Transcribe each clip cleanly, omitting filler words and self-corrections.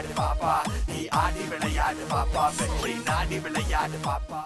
விளையாடு பாப்பா நீ ஆடி விளையாடு பாப்பா வெற்றி நாடி விளையாடு பாப்பா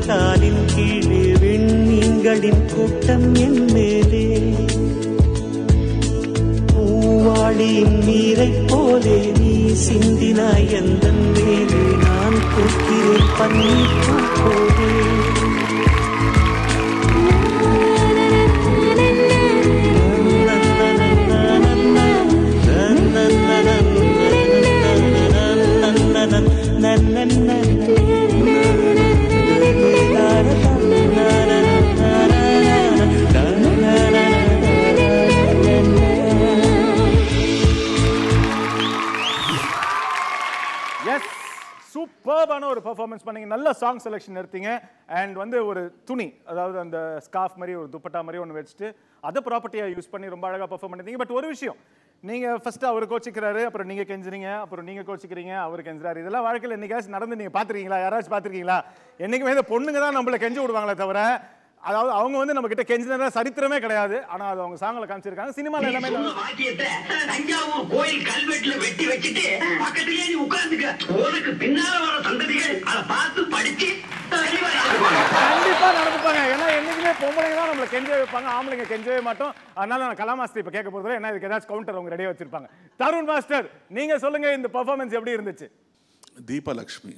காலின் கீழே விண்மீன்களின் கூட்டம் என் மேலே பூவாளியின் நீரைப் போலே நீ சிந்தினாய் எந்தன் மேலே நான் பூக்கிறேன் பன்னீர் பூ போலே சூப்பர்பான ஒரு பெர்ஃபார்மன்ஸ் பண்ணீங்க. நல்ல சாங் செலெக்ஷன் எடுத்தீங்க. அண்ட் வந்து ஒரு துணி, அதாவது அந்த ஸ்கார்ஃப் மாதிரி ஒரு துப்பட்டா மாதிரி ஒன்று வச்சுட்டு அதை ப்ராப்பர்ட்டியாக யூஸ் பண்ணி ரொம்ப அழகாக பெர்ஃபார்ம் பண்ணிருந்தீங்க. பட் ஒரு விஷயம், நீங்க ஃபர்ஸ்ட் அவர் கோச்சிக்கிறாரு, அப்புறம் நீங்க கெஞ்சுறீங்க, அப்புறம் நீங்க கோச்சிக்கிறீங்க, அவர் கெஞ்சுறாரு. இதெல்லாம் வாழ்க்கையில் என்னைக்காச்சும் நடந்து நீங்க பாத்துருக்கீங்களா? யாராச்சும் பாத்துருக்கீங்களா? என்னைக்குமே இந்த பொண்ணுங்க தான் நம்மள கெஞ்சு விடுவாங்களே தவிர, அதாவது அவங்க வந்து நம்ம கிட்ட கெஞ்சினதா சரித்திரமே கிடையாது. ஆனா அது அவங்க சாங்ல காமிச்சிருக்காங்க. சினிமால எல்லாமே தஞ்சாவூர் கோயில் கல்வெட்டுல வெட்டி வச்சிட்டு பக்கத்திலேயே நீ உட்கார்ந்துக்க. உனக்கு பின்னால வர சந்ததிகள் அதை பார்த்து படிச்சு கண்டிப்பா நடந்துப்பாங்க. ஏன்னா என்னைக்குமே பொம்பளைங்க தான் நம்மள கெஞ்ச வைப்பாங்க, ஆம்பளைங்க கெஞ்சவே மாட்டோம். அதனால நான் கலா மாஸ்டர் இப்ப கேட்க போறது என்ன, இதுக்கு ஏதாச்சும் கவுண்டர் அவங்க ரெடியா வச்சிருப்பாங்க. தருண் மாஸ்டர், நீங்க சொல்லுங்க, இந்த பெர்ஃபார்மன்ஸ் எப்படி இருந்துச்சு? தீபா லக்ஷ்மி,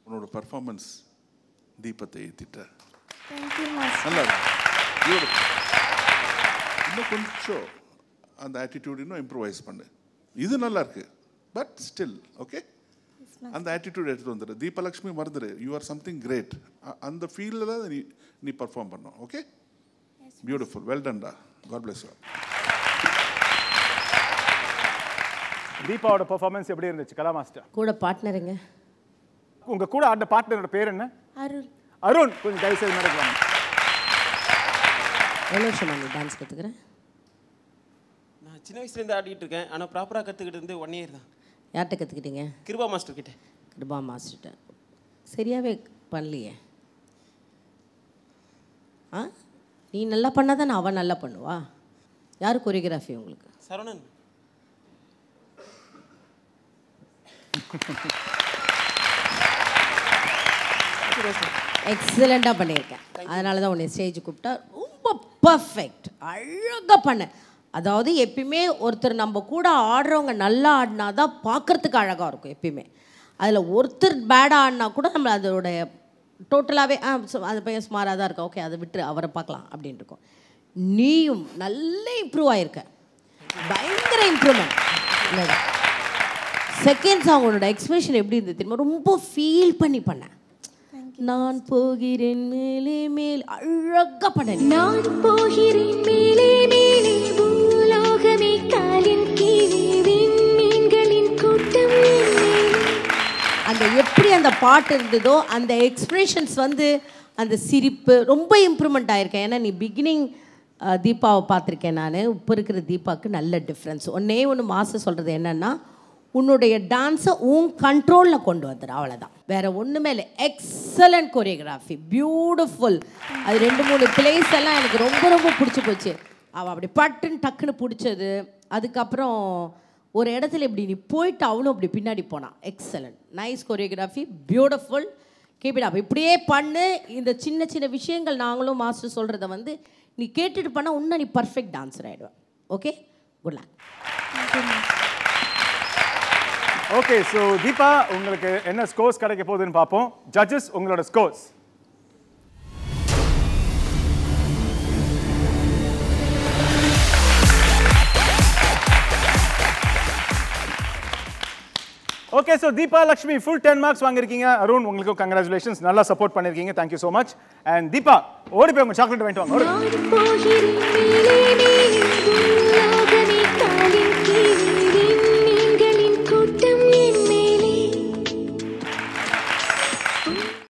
உன்னோட பெர்ஃபார்மன்ஸ் தீபத்தை ஏத்திட்ட. நல்லா இருக்கு. இன்னும் கொஞ்சம் அந்த ஆட்டிடியூட் இன்னும் இம்ப்ரூவைஸ் பண்ணு. இது நல்லா இருக்கு, பட் ஸ்டில் ஓகே. அந்த ஆட்டிடியூட் எடுத்துட்டு வந்துடு. தீபலக்ஷ்மி மறந்துடு. You are something great. அந்த ஃபீல்டில் தான் நீ பர்ஃபார்ம் பண்ணும். ஓகே, பியூட்டிஃபுல், வெல் டன்டா. God bless you. தீபாவோட பெர்ஃபார்மன்ஸ் எப்படி இருந்துச்சு கலா மாஸ்டர்? கூட பார்ட்னருங்க. உங்க கூட ஆட்ட பார்ட்னரோட பேர் என்ன? அருண். அருண், கொஞ்சம் தயவு செய்து நடக்கலாம். எவ்வளோ வருஷமா நீ டான்ஸ் கற்றுக்கிறேன்? நான் சின்ன வயசுலேருந்து ஆடிட்டு இருக்கேன். ஆனால் ப்ராப்பராக கற்றுக்கிட்டு இருந்து 1 year தான். யார்கிட்ட கற்றுக்கிட்டீங்க? கிருபா மாஸ்டர் கிட்ட. கிருபா மாஸ்டர்கிட்ட சரியாகவே பண்ணலையே. ஆ, நீ நல்லா பண்ணாதான் அவன் நல்லா பண்ணுவா. யார் கொரியோகிராஃபி உங்களுக்கு? சரவணன். எக்ஸலண்ட்டாக பண்ணியிருக்கேன். அதனால தான் உன்னை ஸ்டேஜ் கூப்பிட்டா. ரொம்ப பர்ஃபெக்ட், அழகாக பண்ண. அதாவது எப்பயுமே ஒருத்தர் நம்ம கூட ஆடுறவங்க நல்லா ஆடினா தான் பார்க்குறதுக்கு அழகாக இருக்கும் எப்பயுமே. அதில் ஒருத்தர் பேடாக ஆடினா கூட நம்ம அதோடைய டோட்டலாகவே அந்த பையன் ஸ்மாராக தான் இருக்கா, ஓகே அதை விட்டு அவரை பார்க்கலாம் அப்படின்னு இருக்கும். நீயும் நல்ல இம்ப்ரூவ் ஆகிருக்க, பயங்கர இம்ப்ரூவ்மெண்ட். இல்லை, செகண்ட் சாங் உன்னோட எக்ஸ்பிரஷன் எப்படி இருந்தது தெரியுமா? ரொம்ப ஃபீல் பண்ணி பண்ணேன். நான் போகிறேன் மேலே மேல், அழகா பண்ண. நான் போகிறேன் மேலே மேலே, பூலோகமே காலின் கீழே, விண்மீன்களின் கூட்டம். அந்த எப்படி அந்த பாட்டு இருந்ததோ அந்த எக்ஸ்பிரஷன்ஸ் வந்து அந்த சிரிப்பு ரொம்ப இம்ப்ரூவ்மெண்ட் ஆயிருக்கேன். ஏன்னா நீ பிகினிங் தீபாவை பார்த்துருக்கேன் நான். இப்போ இருக்கிற தீபாவுக்கு நல்ல டிஃப்ரென்ஸ். ஒன்று மாஸ்டர் சொல்கிறது என்னென்னா, உன்னுடைய டான்ஸை உன் கண்ட்ரோலில் கொண்டு வந்துடு, அவ்வளோதான், வேறு ஒன்றுமே இல்லை. Excellent choreography, beautiful. அது 2-3 பிளேஸ் எல்லாம் எனக்கு ரொம்ப ரொம்ப பிடிச்சி போச்சு. அவள் அப்படி பட்டுன்னு டக்குன்னு பிடிச்சது. அதுக்கப்புறம் ஒரு இடத்துல இப்படி நீ போயிட்டு அவளும் அப்படி பின்னாடி போனான். Excellent, nice choreography, beautiful. Keep it up. இப்படியே பண்ணு. இந்த சின்ன சின்ன விஷயங்கள் நாங்களும் மாஸ்டர் சொல்கிறத வந்து நீ கேட்டுட்டு பண்ணால் இன்னும் நீ பர்ஃபெக்ட் டான்ஸர் ஆகிடுவேன். Okay, good luck. Okay, so Deepa, உங்களுக்கு என்ன ஸ்கோர்ஸ் கிடைக்க போகுதுன்னு பார்ப்போம். ஜட்ஜஸ், உங்களோட scores. Okay, so Deepa Lakshmi full 10 marks வாங்கியிருக்கீங்க. அருண், உங்களுக்கு கங்க்ராச்சுலேஷன்ஸ், நல்லா சப்போர்ட் பண்ணியிருக்கீங்க. Thank you so much. And Deepa, ஓடி போய் உங்கள் சாக்லேட் வாங்கிட்டு வாங்க.